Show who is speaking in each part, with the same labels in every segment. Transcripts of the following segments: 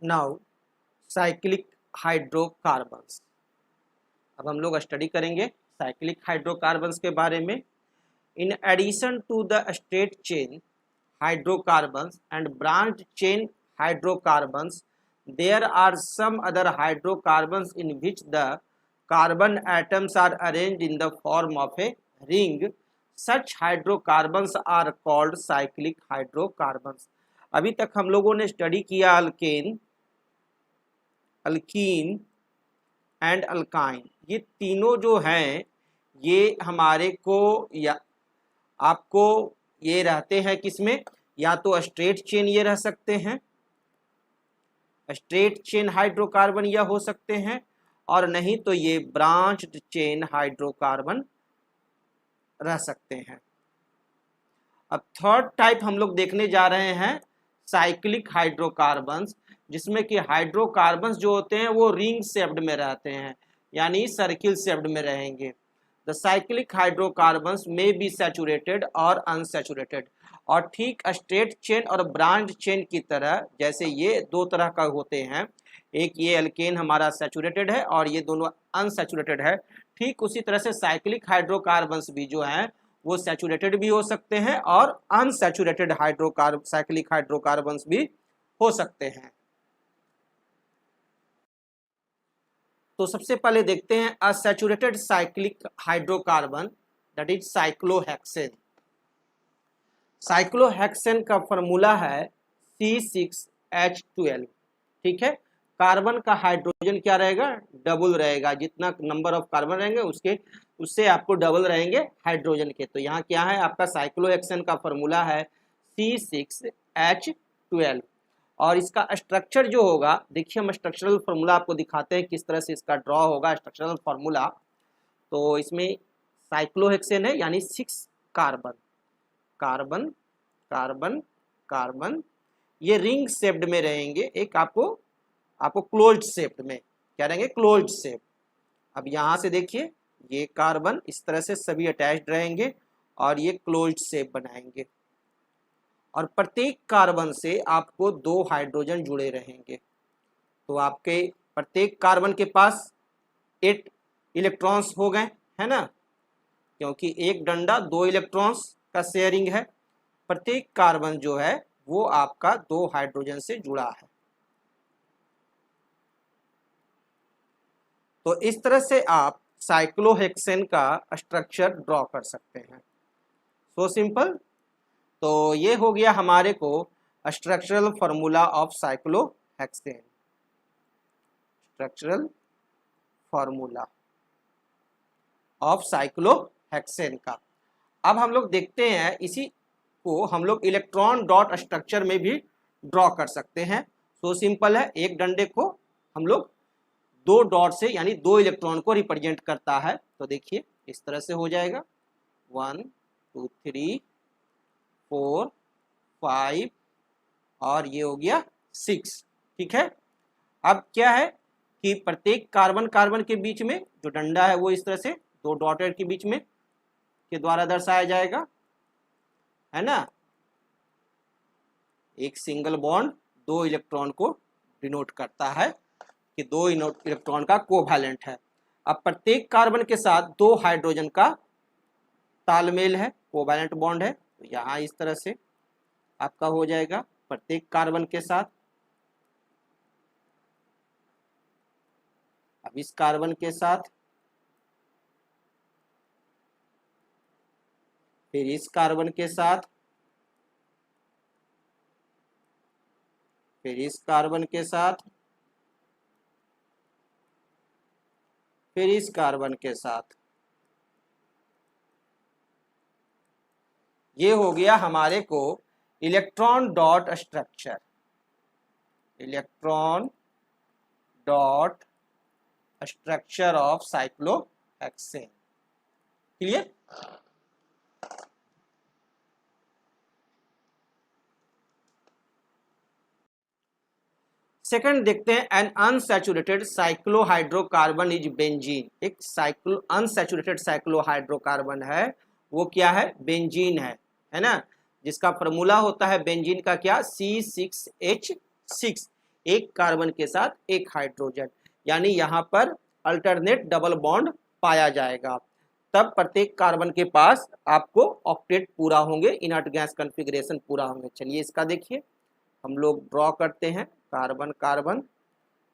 Speaker 1: Now cyclic hydrocarbons. अब हम लोग स्टडी करेंगे साइक्लिक हाइड्रोकार्बन्स के बारे में। In addition to the straight chain hydrocarbons and branch chain hydrocarbons, there are some other hydrocarbons in which the carbon atoms are arranged in the form of a ring. Such hydrocarbons are called cyclic hydrocarbons. अभी तक हम लोगों ने study किया alkane, alkyne and alkyne. ये तीनों जो हैं ये हमारे को या आपको ये रहते हैं किसमें, या तो स्ट्रेट चेन ये रह सकते हैं, स्ट्रेट चेन हाइड्रोकार्बन या हो सकते हैं, और नहीं तो ये ब्रांच्ड चेन हाइड्रोकार्बन रह सकते हैं। अब थर्ड टाइप हम लोग देखने जा रहे हैं साइक्लिक हाइड्रोकार्बन्स, जिसमें कि हाइड्रोकार्बन्स जो होते हैं वो रिंग शेप्ड में रहते हैं, यानी सर्किल शेप्ड में रहेंगे। द साइक्लिक हाइड्रोकार्बन्स में बी सैचुरेटेड और अनसैचुरेटेड, और ठीक स्ट्रेट चेन और ब्रांच चेन की तरह, जैसे ये दो तरह का होते हैं, एक ये अल्केन हमारा सैचुरेटेड है और ये दोनों अनसैचुरेटेड है, ठीक उसी तरह से साइक्लिक हाइड्रोकार्बन्स भी जो हैं वो सैचुरेटेड भी हो सकते हैं और अनसैचुरेटेड साइक्लिक हाइड्रोकार्बन्स भी हो सकते हैं। तो सबसे पहले देखते हैं unsaturated cyclic hydrocarbon, that is cyclohexane. Cyclohexane का फॉर्मूला है C6H12। ठीक है, कार्बन का हाइड्रोजन क्या रहेगा, डबल रहेगा, जितना नंबर ऑफ कार्बन रहेंगे उससे आपको डबल रहेंगे हाइड्रोजन के। तो यहाँ क्या है आपका साइक्लोहेक्सेन का फॉर्मूला है C6H12, और इसका स्ट्रक्चर जो होगा, देखिए हम स्ट्रक्चरल फार्मूला आपको दिखाते हैं किस तरह से इसका ड्रॉ होगा स्ट्रक्चरल फार्मूला। तो इसमें साइक्लोहेक्सेन है यानी 6 कार्बन, कार्बन कार्बन कार्बन, ये रिंग शेप्ड में रहेंगे, एक आपको क्लोज्ड शेप में क्या रहेंगे, क्लोज्ड शेप। अब यहाँ से देखिए ये कार्बन इस तरह से सभी अटैच्ड रहेंगे और ये क्लोज्ड शेप बनाएंगे, और प्रत्येक कार्बन से आपको 2 हाइड्रोजन जुड़े रहेंगे। तो आपके प्रत्येक कार्बन के पास 8 इलेक्ट्रॉन्स हो गए, है ना, क्योंकि एक डंडा 2 इलेक्ट्रॉन्स का शेयरिंग है। प्रत्येक कार्बन जो है वो आपका 2 हाइड्रोजन से जुड़ा है। तो इस तरह से आप साइक्लोहेक्सेन का स्ट्रक्चर ड्रॉ कर सकते हैं। So simple. तो ये हो गया हमारे को structural formula of cyclohexane, structural formula of cyclohexane का। अब हम लोग देखते हैं इसी को हम लोग इलेक्ट्रॉन डॉट स्ट्रक्चर में भी ड्रॉ कर सकते हैं। सो सिंपल है, एक डंडे को हम लोग 2 डॉट से यानी 2 इलेक्ट्रॉन को रिप्रेजेंट करता है। तो देखिए इस तरह से हो जाएगा 1 2 3 4 5 और ये हो गया 6। ठीक है, अब क्या है कि प्रत्येक कार्बन कार्बन के बीच में जो डंडा है वो इस तरह से 2 डॉटेड के बीच में के द्वारा दर्शाया जाएगा, है ना। एक सिंगल बॉन्ड 2 इलेक्ट्रॉन को डिनोट करता है कि 2 इलेक्ट्रॉन का कोवैलेंट है। अब प्रत्येक कार्बन के साथ 2 हाइड्रोजन का तालमेल है, कोवैलेंट बॉन्ड है। तो यहाँ इस तरह से आपका हो जाएगा प्रत्येक कार्बन के साथ। अब इस कार्बन के साथ, फिर इस कार्बन के साथ, फिर इस कार्बन के साथ, फिर इस कार्बन के साथ। ये हो गया हमारे को electron dot structure, electron dot structure of cyclohexane. Clear. Second देखते हैं एन अनसैचुरेटेड साइक्लोहाइड्रोकार्बन इज बेंजीन। एक अनसैचुरेटेड साइक्लोहाइड्रोकार्बन है, वो क्या है, बेंजीन है ना, जिसका फॉर्मूला होता है बेंजीन का क्या, C6H6। एक कार्बन के साथ एक हाइड्रोजन, यानी यहाँ पर अल्टरनेट डबल बॉन्ड पाया जाएगा। तब प्रत्येक कार्बन के पास आपको ऑक्टेट पूरा होंगे, इनर्ट गैस कॉन्फ़िगरेशन पूरा होंगे। चलिए इसका देखिए, हम लोग ड्रॉ करते हैं carbon carbon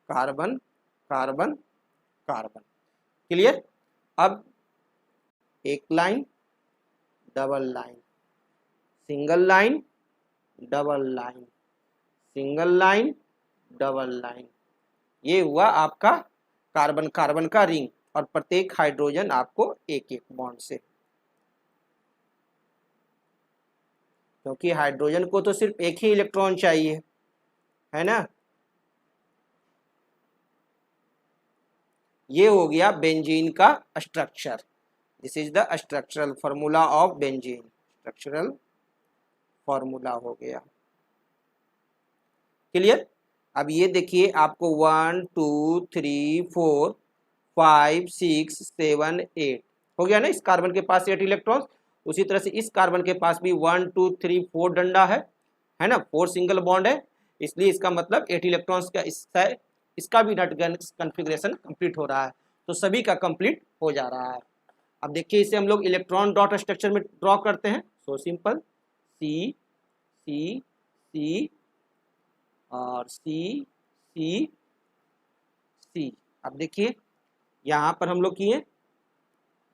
Speaker 1: carbon carbon carbon. Clear. अब एक line, double line, single line, double line, single line, double line. ये हुआ आपका कार्बन कार्बन का रिंग, और प्रत्येक हाइड्रोजन आपको एक एक बॉन्ड से, क्योंकि हाइड्रोजन को तो सिर्फ एक ही इलेक्ट्रॉन चाहिए, है ना। ये हो गया बेंजीन का structure. This is the structural formula of benzene. Structural formula हो गया। क्लियर। अब ये देखिए आपको 1 2 3 4 5 6 7 8 हो गया ना। इस कार्बन के पास 8 इलेक्ट्रॉन्स, उसी तरह से इस कार्बन के पास भी 1 2 3 4 डंडा है ना, 4 सिंगल बॉन्ड है, इसलिए इसका मतलब 8 इलेक्ट्रॉन्स का इसका भी नट गैस कॉन्फ़िगरेशन कंप्लीट हो रहा है, तो सभी का कंप्लीट हो जा रहा है। अब देखिए इसे हम लोग इलेक्ट्रॉन डॉट स्ट्रक्चर में ड्रॉ करते हैं। सो सिंपल, सी सी सी और सी सी सी। अब देखिए यहाँ पर हम लोग किए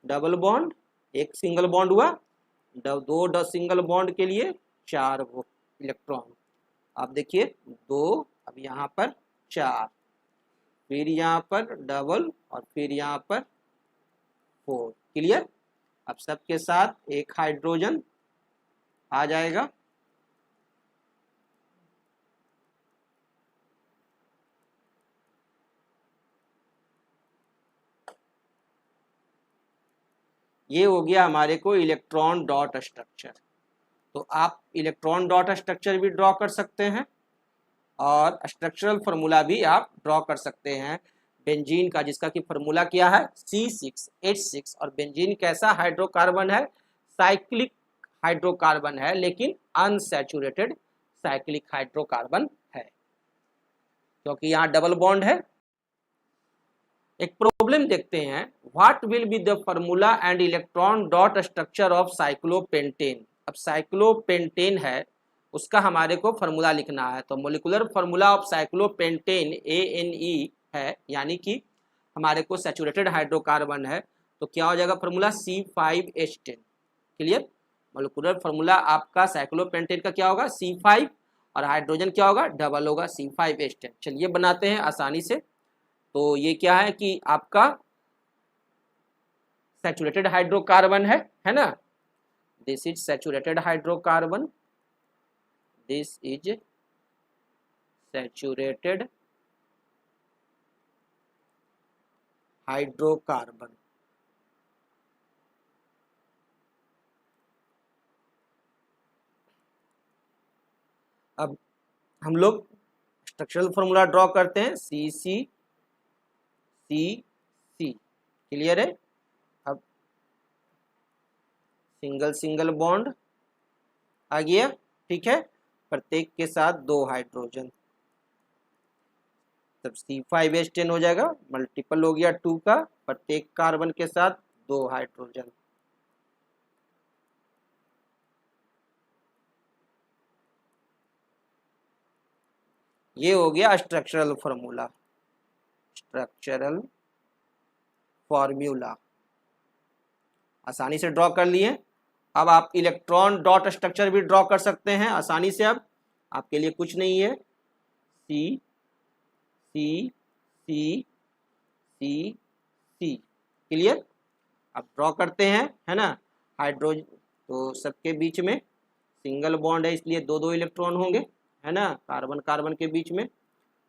Speaker 1: डबल बॉन्ड, एक सिंगल बॉन्ड हुआ, दो सिंगल बॉन्ड के लिए 4 वो इलेक्ट्रॉन। आप देखिए 2, अब यहाँ पर 4, फिर यहाँ पर डबल और फिर यहाँ पर 4। क्लियर। अब सबके साथ एक हाइड्रोजन आ जाएगा। ये हो गया हमारे को इलेक्ट्रॉन डॉट स्ट्रक्चर। तो आप इलेक्ट्रॉन डॉट स्ट्रक्चर भी ड्रॉ कर सकते हैं और स्ट्रक्चरल फार्मूला भी आप ड्रॉ कर सकते हैं बेंजीन का, जिसका कि फार्मूला क्या है C6H6। और बेंजीन कैसा हाइड्रोकार्बन है, साइक्लिक हाइड्रोकार्बन है, लेकिन अनसैचुरेटेड साइक्लिक हाइड्रोकार्बन है, क्योंकि यहाँ डबल बॉन्ड है। एक प्रॉब्लम देखते हैं, what will be the formula and electron dot structure of cyclopentane. अब साइक्लोपेंटेन है, उसका हमारे को फार्मूला लिखना है। तो molecular formula of cyclopentane ANE है, यानी कि हमारे को सैचुरेटेड हाइड्रोकार्बन है, तो क्या हो जाएगा formula C5H10। Clear. Molecular formula आपका साइक्लोपेंटेन का क्या होगा C5, और हाइड्रोजन क्या होगा डबल होगा C5H10। चलिए बनाते हैं आसानी से। तो ये क्या है कि आपका सैचुरेटेड हाइड्रोकार्बन है ना। This is saturated hydrocarbon, this is saturated hydrocarbon. अब हम लोग स्ट्रक्चरल फॉर्मूला ड्रॉ करते हैं CC C। क्लियर है। अब सिंगल सिंगल बॉन्ड आ गया, ठीक है, प्रत्येक के साथ 2 हाइड्रोजन, तब C5H10 हो जाएगा, मल्टीपल हो गया 2 का, प्रत्येक कार्बन के साथ 2 हाइड्रोजन। ये हो गया स्ट्रक्चरल फार्मूला। स्ट्रक्चरल फॉर्मूला आसानी से ड्रॉ कर लिए। अब आप इलेक्ट्रॉन डॉट स्ट्रक्चर भी ड्रॉ कर सकते हैं आसानी से। अब आपके लिए कुछ नहीं है, C C C C C। Clear. अब ड्रॉ करते हैं, है ना। हाइड्रोजन तो सबके बीच में सिंगल बॉन्ड है, इसलिए 2 इलेक्ट्रॉन होंगे, है ना। कार्बन कार्बन के बीच में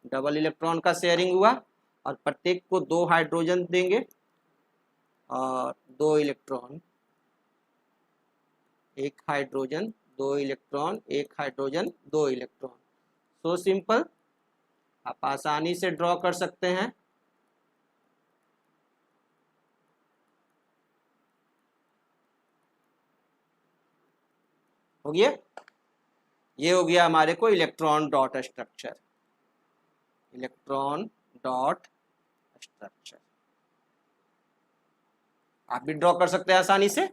Speaker 1: डबल इलेक्ट्रॉन का शेयरिंग हुआ, और प्रत्येक को 2 हाइड्रोजन देंगे और 2 इलेक्ट्रॉन, एक हाइड्रोजन 2 इलेक्ट्रॉन, एक हाइड्रोजन 2 इलेक्ट्रॉन। सो सिंपल, आप आसानी से ड्रॉ कर सकते हैं। हो गया। ये हो गया हमारे को electron dot structure. Electron dot structure. आप भी ड्रॉ कर सकते हैं आसानी से।